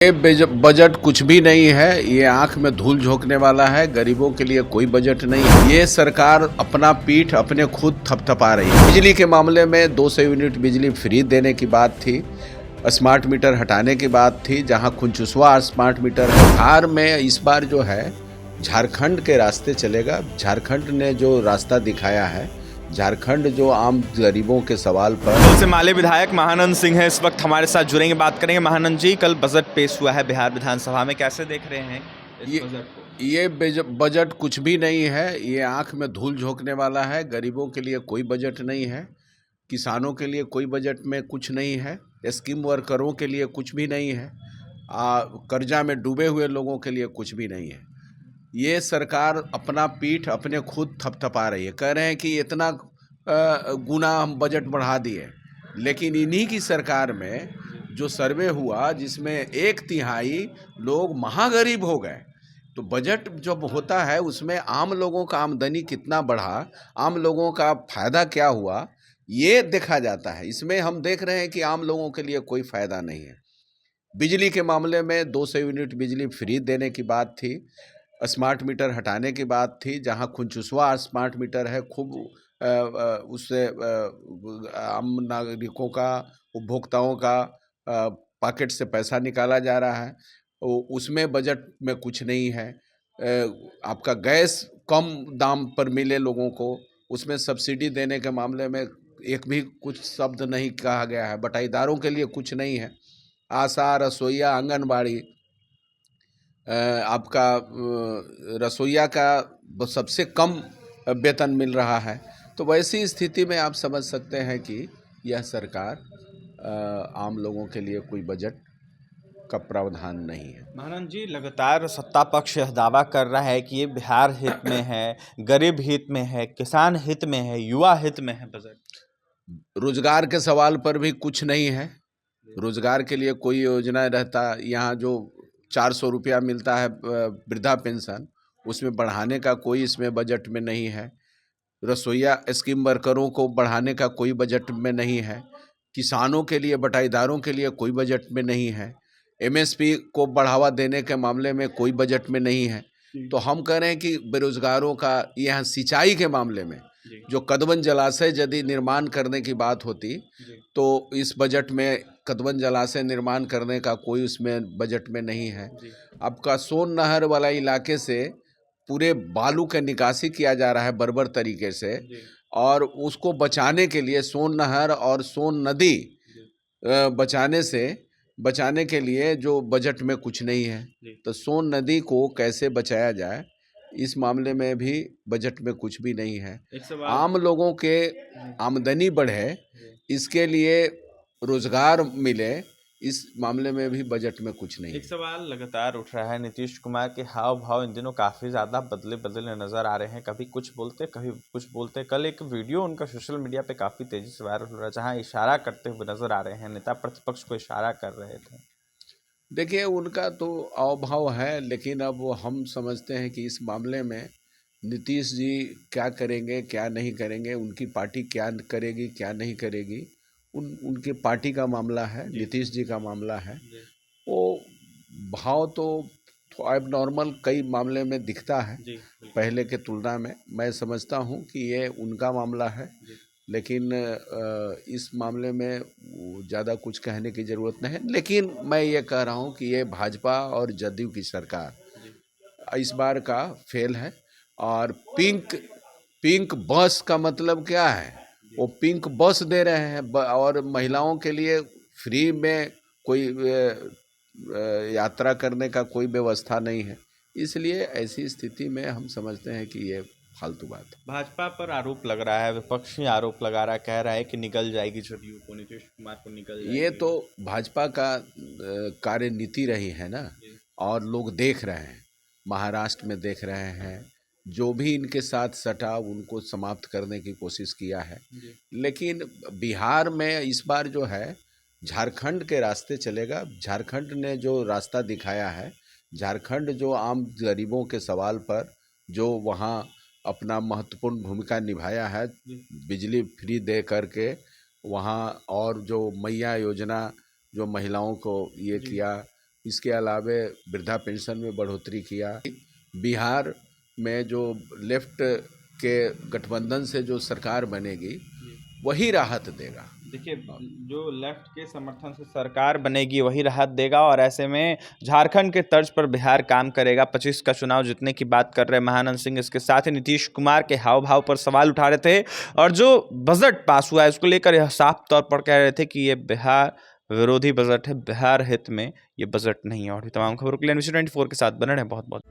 ये बजट कुछ भी नहीं है। ये आंख में धूल झोंकने वाला है। गरीबों के लिए कोई बजट नहीं है। ये सरकार अपना पीठ अपने खुद थपथपा रही है। बिजली के मामले में 200 यूनिट बिजली फ्री देने की बात थी, स्मार्ट मीटर हटाने की बात थी, जहां खुंचुसवा स्मार्ट मीटर है। बिहार में इस बार जो है झारखंड के रास्ते चलेगा। झारखंड ने जो रास्ता दिखाया है, झारखंड जो आम गरीबों के सवाल पर से माले विधायक महानंद सिंह है इस वक्त हमारे साथ जुड़ेंगे, बात करेंगे। महानंद जी, कल बजट पेश हुआ है बिहार विधानसभा में, कैसे देख रहे हैं इस बजट को? ये बजट कुछ भी नहीं है। ये आंख में धूल झोंकने वाला है। गरीबों के लिए कोई बजट नहीं है, किसानों के लिए कोई बजट में कुछ नहीं है, स्कीम वर्करों के लिए कुछ भी नहीं है, कर्जा में डूबे हुए लोगों के लिए कुछ भी नहीं है। ये सरकार अपना पीठ अपने खुद थपथपा रही है। कह रहे हैं कि इतना गुना हम बजट बढ़ा दिए, लेकिन इन्हीं की सरकार में जो सर्वे हुआ जिसमें 1/3 लोग महागरीब हो गए। तो बजट जब होता है उसमें आम लोगों का आमदनी कितना बढ़ा, आम लोगों का फायदा क्या हुआ, ये देखा जाता है। इसमें हम देख रहे हैं कि आम लोगों के लिए कोई फायदा नहीं है। बिजली के मामले में 200 यूनिट बिजली फ्री देने की बात थी, स्मार्ट मीटर हटाने की बात थी, जहां खुंचुसवा स्मार्ट मीटर है, खूब उससे आम नागरिकों का, उपभोक्ताओं का पॉकेट से पैसा निकाला जा रहा है। उसमें बजट में कुछ नहीं है। आपका गैस कम दाम पर मिले लोगों को, उसमें सब्सिडी देने के मामले में एक भी कुछ शब्द नहीं कहा गया है। बटाईदारों के लिए कुछ नहीं है। आशा, रसोईया, आंगनबाड़ी, आपका रसोईया का सबसे कम वेतन मिल रहा है। तो वैसी स्थिति में आप समझ सकते हैं कि यह सरकार आम लोगों के लिए कोई बजट का प्रावधान नहीं है। महानंद जी, लगातार सत्ता पक्ष यह दावा कर रहा है कि ये बिहार हित में है, गरीब हित में है, किसान हित में है, युवा हित में है बजट। रोजगार के सवाल पर भी कुछ नहीं है। रोजगार के लिए कोई योजना रहता, यहाँ जो 400 रुपया मिलता है वृद्धा पेंशन, उसमें बढ़ाने का कोई इसमें बजट में नहीं है। रसोईया स्कीम वर्करों को बढ़ाने का कोई बजट में नहीं है। किसानों के लिए, बटाईदारों के लिए कोई बजट में नहीं है। एमएसपी को बढ़ावा देने के मामले में कोई बजट में नहीं है। तो हम कह रहे हैं कि बेरोजगारों का, यहाँ सिंचाई के मामले में जो कदवन जलाशय यदि निर्माण करने की बात होती, तो इस बजट में कदवन जलाशय निर्माण करने का कोई उसमें बजट में नहीं है। आपका सोन नहर वाला इलाके से पूरे बालू का निकासी किया जा रहा है बर्बर तरीके से, और उसको बचाने के लिए सोन नहर और सोन नदी बचाने के लिए जो बजट में कुछ नहीं है। तो सोन नदी को कैसे बचाया जाए, इस मामले में भी बजट में कुछ भी नहीं है। आम लोगों के आमदनी बढ़े, इसके लिए रोजगार मिले, इस मामले में भी बजट में कुछ नहीं एक है। सवाल लगातार उठ रहा है, नीतीश कुमार के हाव भाव इन दिनों काफ़ी ज़्यादा बदले बदले नज़र आ रहे हैं। कभी कुछ बोलते, कभी कुछ बोलते। कल एक वीडियो उनका सोशल मीडिया पे काफ़ी तेज़ी से वायरल हो रहा है, जहां इशारा करते हुए नज़र आ रहे हैं, नेता प्रतिपक्ष को इशारा कर रहे थे। देखिए, उनका तो अवभाव है, लेकिन अब हम समझते हैं कि इस मामले में नीतीश जी क्या करेंगे, क्या नहीं करेंगे, उनकी पार्टी क्या करेगी, क्या नहीं करेगी, उनकी पार्टी का मामला है, नीतीश जी का मामला है। वो भाव तो अब नॉर्मल कई मामले में दिखता है पहले के तुलना में। मैं समझता हूँ कि ये उनका मामला है, लेकिन इस मामले में ज़्यादा कुछ कहने की ज़रूरत नहीं है। लेकिन मैं ये कह रहा हूँ कि ये भाजपा और जदयू की सरकार इस बार का फेल है। और पिंक पिंक बस का मतलब क्या है? वो पिंक बस दे रहे हैं और महिलाओं के लिए फ्री में कोई यात्रा करने का कोई व्यवस्था नहीं है। इसलिए ऐसी स्थिति में हम समझते हैं कि ये फालतू बात है। भाजपा पर आरोप लग रहा है, विपक्षी आरोप लगा रहा है, कह रहा है कि निकल जाएगी जदयू को, नीतीश कुमार को निकल जाएगी। ये तो भाजपा का कार्यनीति रही है ना, और लोग देख रहे हैं, महाराष्ट्र में देख रहे हैं, जो भी इनके साथ सटा उनको समाप्त करने की कोशिश किया है। लेकिन बिहार में इस बार जो है झारखंड के रास्ते चलेगा। झारखंड ने जो रास्ता दिखाया है, झारखंड जो आम गरीबों के सवाल पर जो वहाँ अपना महत्वपूर्ण भूमिका निभाया है, बिजली फ्री दे करके वहाँ, और जो मैया योजना जो महिलाओं को ये किया, इसके अलावे वृद्धा पेंशन में बढ़ोतरी किया। बिहार में जो लेफ्ट के गठबंधन से जो सरकार बनेगी वही राहत देगा। देखिए, जो लेफ्ट के समर्थन से सरकार बनेगी वही राहत देगा, और ऐसे में झारखंड के तर्ज पर बिहार काम करेगा। 25 का चुनाव जीतने की बात कर रहे महानंद सिंह। इसके साथ ही नीतीश कुमार के हाव भाव पर सवाल उठा रहे थे, और जो बजट पास हुआ है उसको लेकर यह साफ तौर पर कह रहे थे कि ये बिहार विरोधी बजट है, बिहार हित में ये बजट नहीं है। और तमाम खबरों के लिए NBC 24 के साथ बने रहें। बहुत बहुत